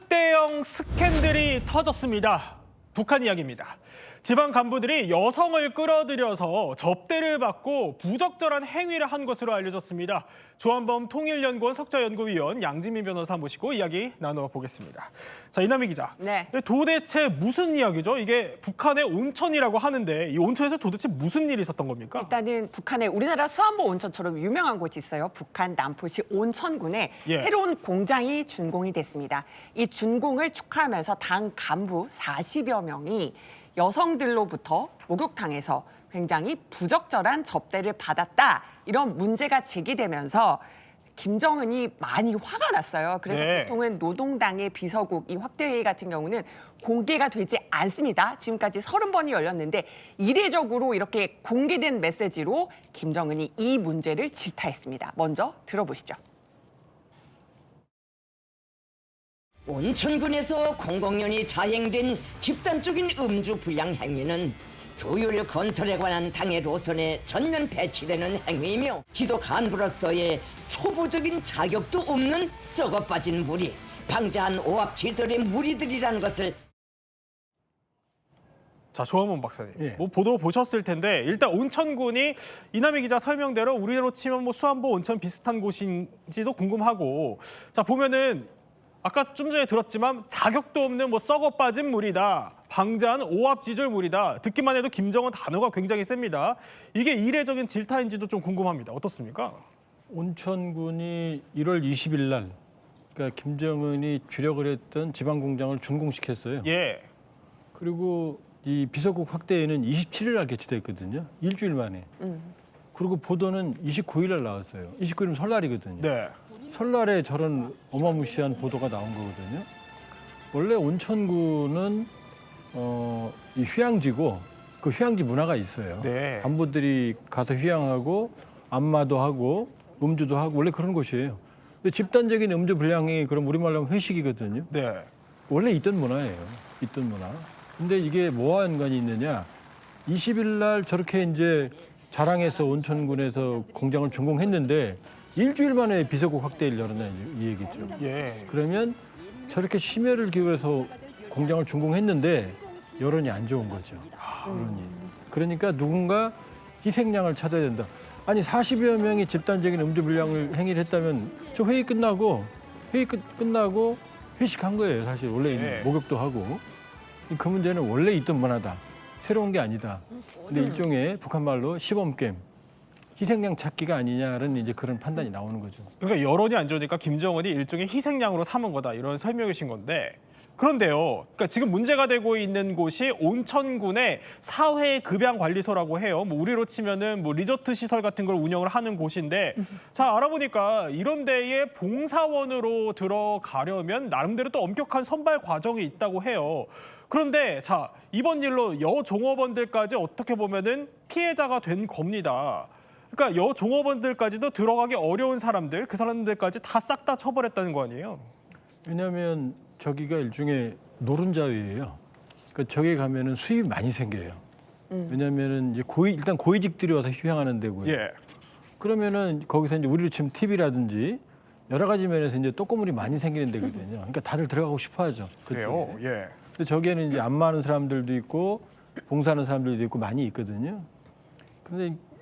특대형 스캔들이 터졌습니다. 북한 이야기입니다. 지방 간부들이 여성을 끌어들여서 접대를 받고 부적절한 행위를 한 것으로 알려졌습니다. 조한범 통일연구원 석좌연구위원 양지민 변호사 모시고 이야기 나눠보겠습니다. 자, 이남희 기자. 네. 도대체 무슨 이야기죠? 이게 북한의 온천이라고 하는데 이 온천에서 도대체 무슨 일이 있었던 겁니까? 일단은 북한에 우리나라 수안보 온천처럼 유명한 곳이 있어요. 북한 남포시 온천군에 새로운 공장이 준공이 됐습니다. 이 준공을 축하하면서 당 간부 40여 명이 여성들로부터 목욕탕에서 굉장히 부적절한 접대를 받았다. 이런 문제가 제기되면서 김정은이 많이 화가 났어요. 그래서 보통은 노동당의 비서국 이 확대회의 같은 경우는 공개가 되지 않습니다. 지금까지 30번이 열렸는데 이례적으로 이렇게 공개된 메시지로 김정은이 이 문제를 질타했습니다. 먼저 들어보시죠. 온천군에서 공공연히 자행된 집단적인 음주 불량 행위는 조율 건설에 관한 당의 노선에 전면 배치되는 행위이며 지도 간부로서의 초보적인 자격도 없는 썩어빠진 무리, 방자한 오합지졸의 무리들이란 것을. 자, 조한범 박사님, 뭐 보도 보셨을 텐데 일단 온천군이 이남희 기자 설명대로 우리로 치면 뭐 수안보 온천 비슷한 곳인지도 궁금하고, 자 보면은 아까 좀 전에 들었지만 자격도 없는 뭐 썩어 빠진 무리다, 방자한 오합지졸 무리다. 듣기만 해도 김정은 단어가 굉장히 셉니다. 이게 이례적인 질타인지도 좀 궁금합니다. 어떻습니까? 온천군이 1월 20일 날 그러니까 김정은이 주력을 했던 지방 공장을 준공시켰어요. 예. 그리고 이 비서국 확대회는 27일 날 개최됐거든요. 일주일 만에. 그리고 보도는 29일 날 나왔어요. 29일은 설날이거든요. 네. 설날에 저런 어마무시한 보도가 나온 거거든요. 원래 온천군은 이 휴양지고 그 휴양지 문화가 있어요. 네. 간부들이 가서 휴양하고 안마도 하고 음주도 하고 원래 그런 곳이에요. 근데 집단적인 음주 불량이 그럼 우리말로 하면 회식이거든요. 네. 원래 있던 문화예요. 있던 문화. 근데 이게 뭐와 연관이 있느냐? 20일 날 저렇게 이제 자랑해서 온천군에서 공장을 준공했는데 일주일 만에 비서국 확대를 열었나 이 얘기죠. 예. 그러면 저렇게 심혈을 기울여서 공장을 준공했는데 여론이 안 좋은 거죠. 여론이. 그러니까 누군가 희생양을 찾아야 된다. 아니 40여 명이 집단적인 음주 불량을 행위를 했다면 저 회의 끝나고 회식한 거예요. 사실 원래 있는 목욕도 하고. 그 문제는 원래 있던 문화다. 새로운 게 아니다. 근데 일종의 북한 말로 시범게임. 희생양 찾기가 아니냐는 이제 그런 판단이 나오는 거죠. 그러니까 여론이 안 좋으니까 김정은이 일종의 희생양으로 삼은 거다, 이런 설명이신 건데, 그런데요. 그러니까 지금 문제가 되고 있는 곳이 온천군의 사회급양관리소라고 해요. 뭐 우리로 치면은 뭐 리조트 시설 같은 걸 운영을 하는 곳인데, 자 알아보니까 이런 데에 봉사원으로 들어가려면 나름대로 또 엄격한 선발 과정이 있다고 해요. 그런데 자 이번 일로 여종업원들까지 어떻게 보면은 피해자가 된 겁니다. 그러니까 여종업원들까지도 들어가기 어려운 사람들, 그 사람들까지 다 싹 다 처벌했다는 거 아니에요? 왜냐하면 저기가 일종의 노른자위예요. 그러니까 저기 가면은 수입이 많이 생겨요. 왜냐하면은 이제 일단 고위직들이 와서 휴양하는 데고요. 예. 그러면은 거기서 이제 우리로 치면 TV라든지 여러 가지 면에서 이제 떡고물이 많이 생기는 데거든요. 그러니까 다들 들어가고 싶어하죠. 그래요. 그쪽에. 예. 근데 저기에는 이제 안마하는 사람들도 있고 봉사하는 사람들도 있고 많이 있거든요.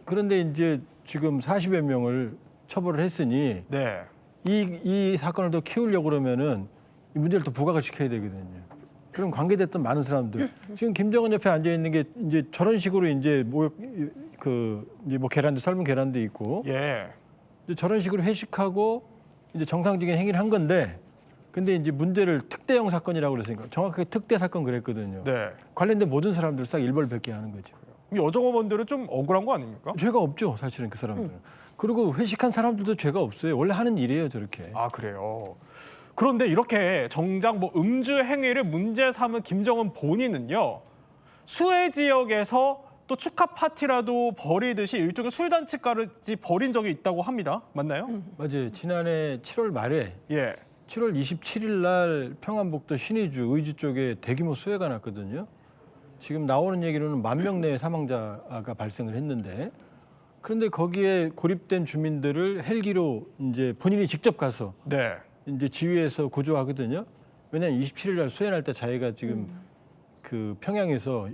그런데 이제 지금 40여 명을 처벌을 했으니 네. 이 사건을 더 키우려고 그러면은 이 문제를 더 부각을 시켜야 되거든요. 그럼 관계됐던 많은 사람들 지금 김정은 옆에 앉아 있는 게 이제 저런 식으로 이제 뭐 계란도 삶은 계란도 있고 예. 이제 저런 식으로 회식하고 이제 정상적인 행위를 한 건데 근데 이제 문제를 특대형 사건이라고 그랬으니까 정확하게 특대 사건 그랬거든요. 네. 관련된 모든 사람들 싹 일벌백계 하는 거죠. 여종업원들은 좀 억울한 거 아닙니까? 죄가 없죠, 사실은 그 사람들은. 그리고 회식한 사람들도 죄가 없어요. 원래 하는 일이에요, 저렇게. 아 그래요. 그런데 이렇게 정작 뭐 음주 행위를 문제 삼은 김정은 본인은요, 수해 지역에서 또 축하 파티라도 벌이듯이 일종의 술잔치까지 벌인 적이 있다고 합니다. 맞나요? 맞아요. 지난해 7월 말에 예. 7월 27일 날 평안북도 신의주 의주 쪽에 대규모 수해가 났거든요. 지금 나오는 얘기로는 10,000명 내의 사망자가 발생을 했는데 그런데 거기에 고립된 주민들을 헬기로 이제 본인이 직접 가서 네. 이제 지휘해서 구조하거든요. 왜냐하면 27일 날 수해날 때 자기가 지금 그 평양에서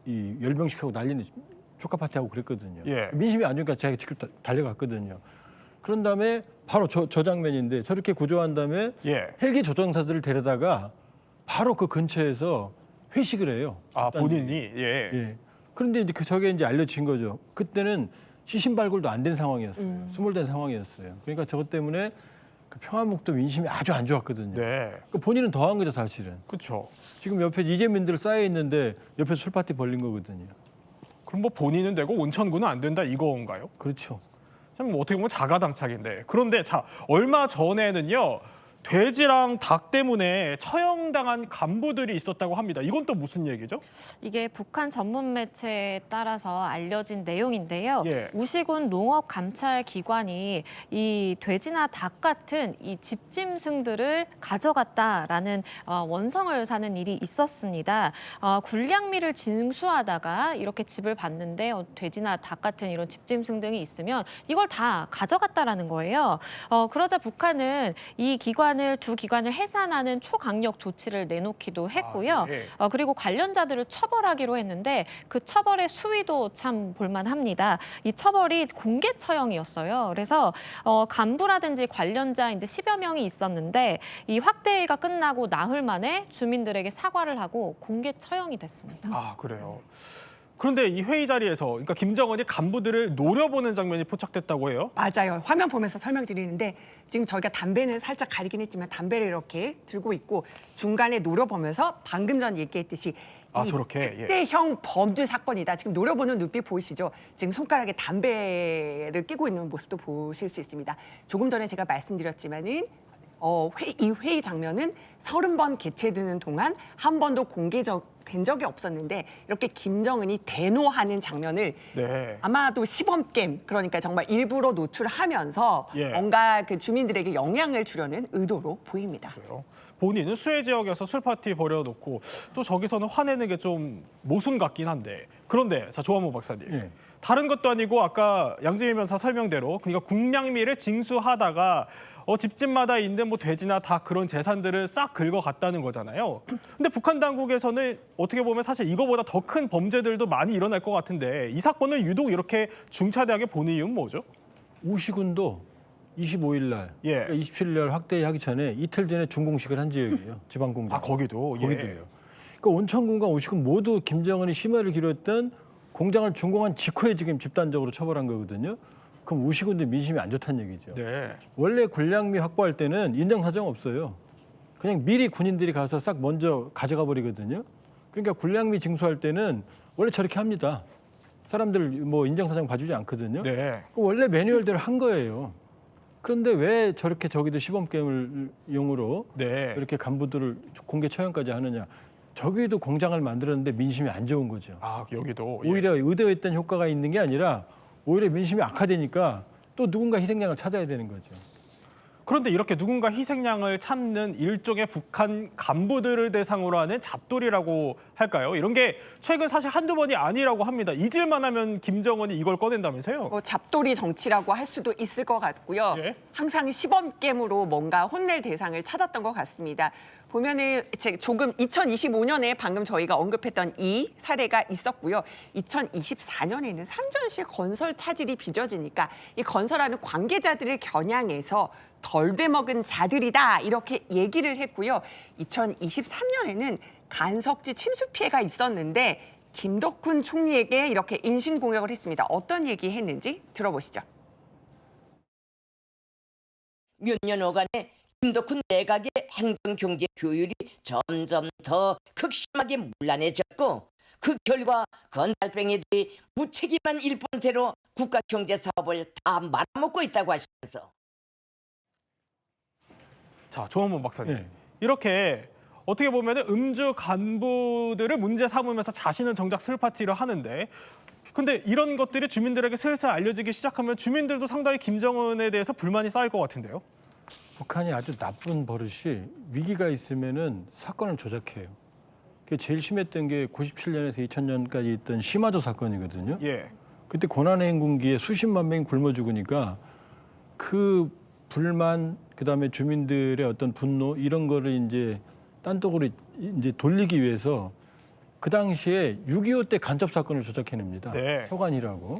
이 열병식하고 난리는 축하 파티하고 그랬거든요. 예. 민심이 안 좋으니까 자기가 직접 달려갔거든요. 그런 다음에 바로 저 장면인데 저렇게 구조한 다음에 예. 헬기 조종사들을 데려다가 바로 그 근처에서 회식을 해요. 아, 본인이 예. 예. 그런데 이제 저게 이제 알려진 거죠. 그때는 시신 발굴도 안 된 상황이었어요. 스물된 상황이었어요. 그러니까 저것 때문에 그 평화묵도 민심이 아주 안 좋았거든요. 네. 그러니까 본인은 더한 거죠, 사실은. 그렇죠. 지금 옆에 이재민들 쌓여 있는데 옆에 술 파티 벌린 거거든요. 그럼 뭐 본인은 되고 온천군은 안 된다 이거인가요? 그렇죠. 참 어떻게 보면 자가당착인데. 그런데 자, 얼마 전에는요. 돼지랑 닭 때문에 처형당한 간부들이 있었다고 합니다. 이건 또 무슨 얘기죠? 이게 북한 전문 매체에 따라서 알려진 내용인데요. 예. 우시군 농업감찰기관이 이 돼지나 닭 같은 이 집짐승들을 가져갔다라는 원성을 사는 일이 있었습니다. 군량미를 징수하다가 이렇게 집을 봤는데 돼지나 닭 같은 이런 집짐승 등이 있으면 이걸 다 가져갔다라는 거예요. 그러자 북한은 이 두 기관을 해산하는 초강력 조치를 내놓기도 했고요. 아, 예. 그리고 관련자들을 처벌하기로 했는데 그 처벌의 수위도 참 볼만합니다. 이 처벌이 공개 처형이었어요. 그래서 간부라든지 관련자 이제 10여 명이 있었는데 이 확대회가 끝나고 나흘 만에 주민들에게 사과를 하고 공개 처형이 됐습니다. 아, 그래요. 그런데 이 회의 자리에서 그러니까 김정은이 간부들을 노려보는 장면이 포착됐다고 해요. 맞아요. 화면 보면서 설명드리는데 지금 저희가 담배는 살짝 가리긴 했지만 담배를 이렇게 들고 있고 중간에 노려보면서 방금 전 얘기했듯이 아, 저렇게? 예. 특대형 범죄 사건이다. 지금 노려보는 눈빛 보이시죠? 지금 손가락에 담배를 끼고 있는 모습도 보실 수 있습니다. 조금 전에 제가 말씀드렸지만은 이 회의 장면은 30번 개최되는 동안 한 번도 공개된 적이 없었는데 이렇게 김정은이 대노하는 장면을 네. 아마도 시범 게임, 그러니까 정말 일부러 노출하면서 예. 뭔가 그 주민들에게 영향을 주려는 의도로 보입니다. 그래요. 본인은 수해 지역에서 술 파티 벌여놓고 또 저기서는 화내는 게 좀 모순 같긴 한데 그런데 자 조한모 박사님 예. 다른 것도 아니고 아까 양재민 변호사 설명대로 그러니까 군량미를 징수하다가 집집마다 있는 뭐 돼지나 닭 그런 재산들을 싹 긁어갔다는 거잖아요. 근데 북한 당국에서는 어떻게 보면 사실 이거보다 더 큰 범죄들도 많이 일어날 것 같은데 이 사건을 유독 이렇게 중차대하게 보는 이유는 뭐죠? 우시군도 25일 날, 예. 그러니까 27일 날 확대하기 전에 이틀 전에 준공식을 한 지역이에요. 지방공장. 아 거기도 거기도요. 예. 그러니까 온천군과 우시군 모두 김정은이 심혈을 기울였던 공장을 준공한 직후에 지금 집단적으로 처벌한 거거든요. 그럼 우시군도 민심이 안 좋다는 얘기죠. 네. 원래 군량미 확보할 때는 인정사정 없어요. 그냥 미리 군인들이 가서 싹 먼저 가져가 버리거든요. 그러니까 군량미 징수할 때는 원래 저렇게 합니다. 사람들 뭐 인정사정 봐주지 않거든요. 네. 원래 매뉴얼대로 한 거예요. 그런데 왜 저렇게 저기도 시범게임을 용으로 네. 이렇게 간부들을 공개 처형까지 하느냐. 저기도 공장을 만들었는데 민심이 안 좋은 거죠. 아 여기도 예. 오히려 의도했던 효과가 있는 게 아니라 오히려 민심이 악화되니까 또 누군가 희생양을 찾아야 되는 거죠. 그런데 이렇게 누군가 희생양을 찾는 일종의 북한 간부들을 대상으로 하는 잡돌이라고 할까요? 이런 게 최근 사실 한두 번이 아니라고 합니다. 잊을만 하면 김정은이 이걸 꺼낸다면서요? 잡돌이 정치라고 할 수도 있을 것 같고요. 예. 항상 시범 게임으로 뭔가 혼낼 대상을 찾았던 것 같습니다. 보면은 조금 2025년에 방금 저희가 언급했던 이 사례가 있었고요. 2024년에는 산전시의 건설 차질이 빚어지니까 이 건설하는 관계자들을 겨냥해서 덜 되먹은 자들이다 이렇게 얘기를 했고요. 2023년에는 간석지 침수 피해가 있었는데 김덕훈 총리에게 이렇게 인신공격을 했습니다. 어떤 얘기 했는지 들어보시죠. 몇 년여간에 김덕훈 내각의 행정경제 교율이 점점 더 극심하게 문란해졌고 그 결과 건달뱅이들이 무책임한 일본세로 국가 경제 사업을 다 말아먹고 있다고 하시면서 자, 조한모 박사님. 네. 이렇게 어떻게 보면 음주 간부들을 문제 삼으면서 자신은 정작 술 파티를 하는데 근데 이런 것들이 주민들에게 슬슬 알려지기 시작하면 주민들도 상당히 김정은에 대해서 불만이 쌓일 것 같은데요. 북한이 아주 나쁜 버릇이 위기가 있으면은 사건을 조작해요. 그게 제일 심했던 게 97년에서 2000년까지 있던 시마조 사건이거든요. 예. 그때 고난행군기에 수십만 명이 굶어 죽으니까 그 불만 그다음에 주민들의 어떤 분노 이런 거를 이제 딴 쪽으로 이제 돌리기 위해서 그 당시에 6.25 때 간첩 사건을 조작해냅니다. 네. 서관이라고.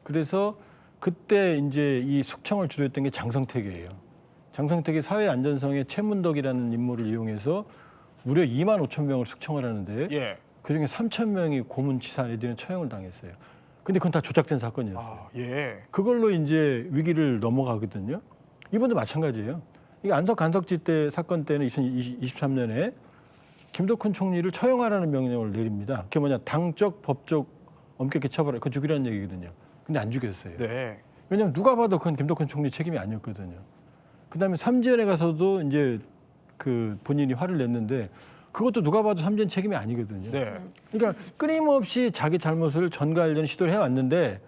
그래서 그때 이제 이 숙청을 주도했던 게 장성택이에요. 장성택이 사회안전성의 최문덕이라는 인물을 이용해서 무려 2만 5천 명을 숙청을 하는데 예. 그중에 3천 명이 고문치사 내지는 처형을 당했어요. 근데 그건 다 조작된 사건이었어요. 아, 예. 그걸로 이제 위기를 넘어가거든요. 이번도 마찬가지예요. 이게 안석 간석지 때 사건 때는 2023년에 김덕훈 총리를 처형하라는 명령을 내립니다. 그게 뭐냐, 당적, 법적 엄격히 처벌해. 그거 죽이라는 얘기거든요. 근데 안 죽였어요. 네. 왜냐하면 누가 봐도 그건 김덕훈 총리 책임이 아니었거든요. 그다음에 삼지연에 가서도 이제 그 본인이 화를 냈는데 그것도 누가 봐도 삼지연 책임이 아니거든요. 네. 그러니까 끊임없이 자기 잘못을 전가하려는 시도를 해왔는데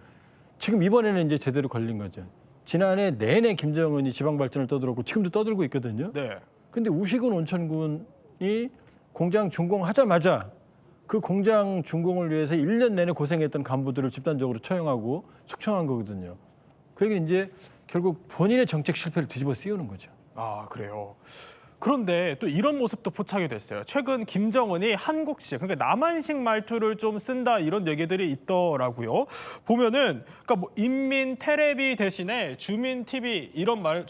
지금 이번에는 이제 제대로 걸린 거죠. 지난해 내내 김정은이 지방 발전을 떠들었고 지금도 떠들고 있거든요. 네. 근데 우시군 온천군이 공장 준공하자마자 그 공장 준공을 위해서 1년 내내 고생했던 간부들을 집단적으로 처형하고 숙청한 거거든요. 그 얘기는 이제 결국 본인의 정책 실패를 뒤집어 씌우는 거죠. 아, 그래요. 그런데 또 이런 모습도 포착이 됐어요. 최근 김정은이 한국식, 그러니까 남한식 말투를 좀 쓴다 이런 얘기들이 있더라고요. 보면은 그러니까 뭐 인민 테레비 대신에 주민 TV 이런 말을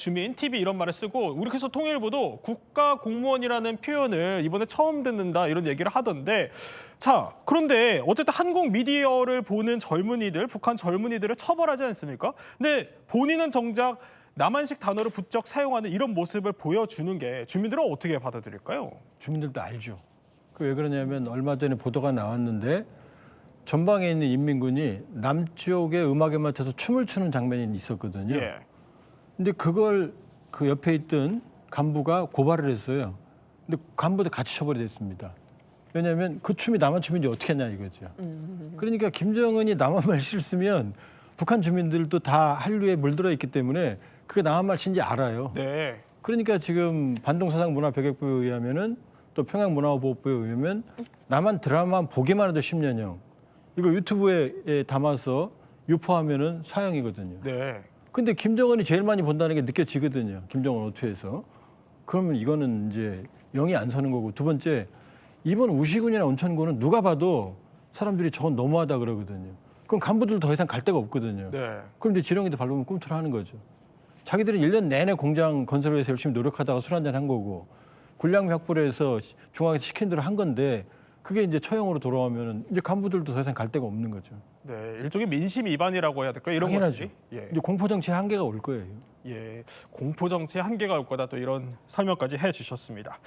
쓰고 우리 그래서 통일부도 국가 공무원이라는 표현을 이번에 처음 듣는다 이런 얘기를 하던데 자, 그런데 어쨌든 한국 미디어를 보는 젊은이들, 북한 젊은이들을 처벌하지 않습니까? 근데 본인은 정작 남한식 단어를 부쩍 사용하는 이런 모습을 보여주는 게 주민들은 어떻게 받아들일까요? 주민들도 알죠. 그 왜 그러냐면 얼마 전에 보도가 나왔는데 전방에 있는 인민군이 남쪽의 음악에 맞춰서 춤을 추는 장면이 있었거든요. 예. 근데 그걸 그 옆에 있던 간부가 고발을 했어요. 근데 간부도 같이 처벌이 됐습니다. 왜냐하면 그 춤이 남한 춤인지 어떻게 했냐 이거죠. 그러니까 김정은이 남한 말 실쓰면 북한 주민들도 다 한류에 물들어 있기 때문에 그게 남한 말 신지 알아요. 네. 그러니까 지금 반동사상 문화벽약부에 의하면은 또 평양문화보호법에 의하면 남한 드라마만 보기만 해도 10년형. 이거 유튜브에 담아서 유포하면은 사형이거든요. 네. 근데 김정은이 제일 많이 본다는 게 느껴지거든요. 김정은 어투에서. 그러면 이거는 이제 영이 안 서는 거고. 두 번째, 이번 우시군이나 온천군은 누가 봐도 사람들이 저건 너무하다 그러거든요. 그럼 간부들 더 이상 갈 데가 없거든요. 네. 그럼 이제 지렁이도 밟으면 꿈틀하는 거죠. 자기들은 1년 내내 공장 건설을 위해서 열심히 노력하다가 술 한잔 한 거고 군량미 확보를 해서 중앙에서 시킨 대로 한 건데 그게 이제 처형으로 돌아오면 이제 간부들도 더 이상 갈 데가 없는 거죠. 네. 일종의 민심 위반이라고 해야 될까요? 이런 당연하죠. 거지. 예. 이제 공포 정치의 한계가 올 거예요. 예. 공포 정치의 한계가 올 거다 또 이런 설명까지 해 주셨습니다.